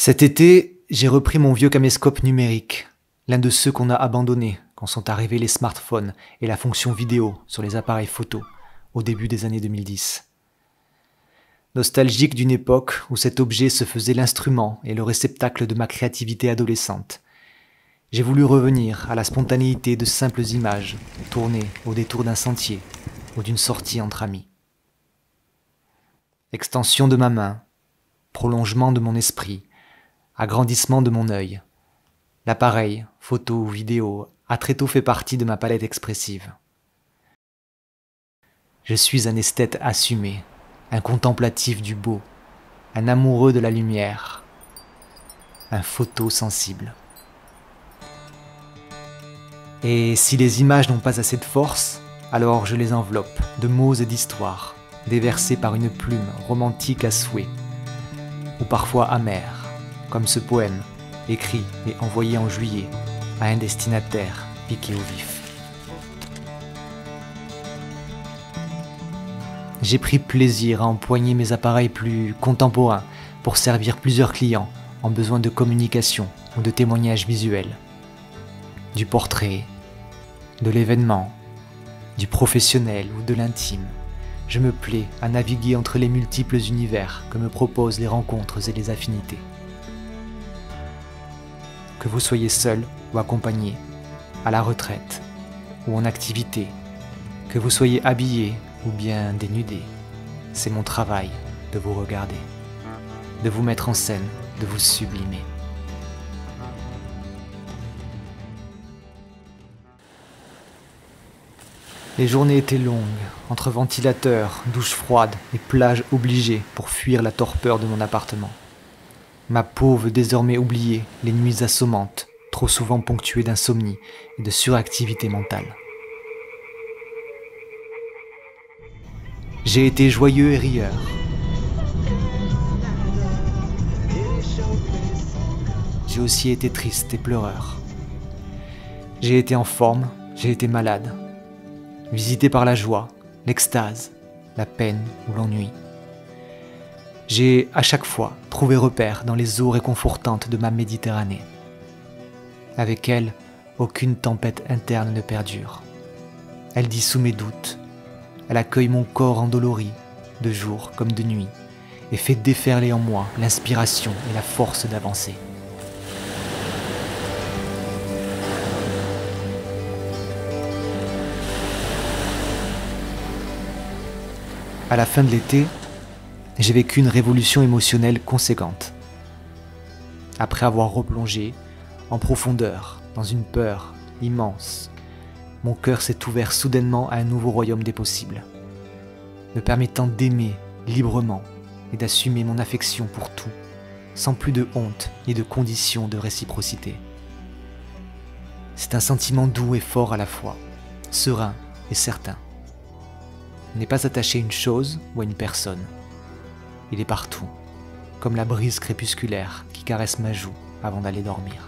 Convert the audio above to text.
Cet été, j'ai repris mon vieux caméscope numérique, l'un de ceux qu'on a abandonnés quand sont arrivés les smartphones et la fonction vidéo sur les appareils photo au début des années 2010. Nostalgique d'une époque où cet objet se faisait l'instrument et le réceptacle de ma créativité adolescente, j'ai voulu revenir à la spontanéité de simples images tournées au détour d'un sentier ou d'une sortie entre amis. Extension de ma main, prolongement de mon esprit, agrandissement de mon œil. L'appareil, photo ou vidéo, a très tôt fait partie de ma palette expressive. Je suis un esthète assumé, un contemplatif du beau, un amoureux de la lumière, un photosensible. Et si les images n'ont pas assez de force, alors je les enveloppe de mots et d'histoires, déversés par une plume romantique à souhait, ou parfois amère, comme ce poème, écrit et envoyé en juillet à un destinataire piqué au vif. J'ai pris plaisir à empoigner mes appareils plus contemporains pour servir plusieurs clients en besoin de communication ou de témoignages visuels. Du portrait, de l'événement, du professionnel ou de l'intime. Je me plais à naviguer entre les multiples univers que me proposent les rencontres et les affinités. Que vous soyez seul ou accompagné, à la retraite ou en activité, que vous soyez habillé ou bien dénudé, c'est mon travail de vous regarder, de vous mettre en scène, de vous sublimer. Les journées étaient longues, entre ventilateurs, douches froides et plages obligées pour fuir la torpeur de mon appartement. Ma peau veut désormais oublier les nuits assommantes, trop souvent ponctuées d'insomnie et de suractivité mentale. J'ai été joyeux et rieur. J'ai aussi été triste et pleureur. J'ai été en forme, j'ai été malade. Visité par la joie, l'extase, la peine ou l'ennui. J'ai à chaque fois trouvé repère dans les eaux réconfortantes de ma Méditerranée. Avec elle, aucune tempête interne ne perdure. Elle dissout mes doutes. Elle accueille mon corps endolori, de jour comme de nuit, et fait déferler en moi l'inspiration et la force d'avancer. À la fin de l'été, j'ai vécu une révolution émotionnelle conséquente. Après avoir replongé en profondeur dans une peur immense, mon cœur s'est ouvert soudainement à un nouveau royaume des possibles, me permettant d'aimer librement et d'assumer mon affection pour tout, sans plus de honte ni de conditions de réciprocité. C'est un sentiment doux et fort à la fois, serein et certain. Il n'est pas attaché à une chose ou à une personne. Il est partout, comme la brise crépusculaire qui caresse ma joue avant d'aller dormir.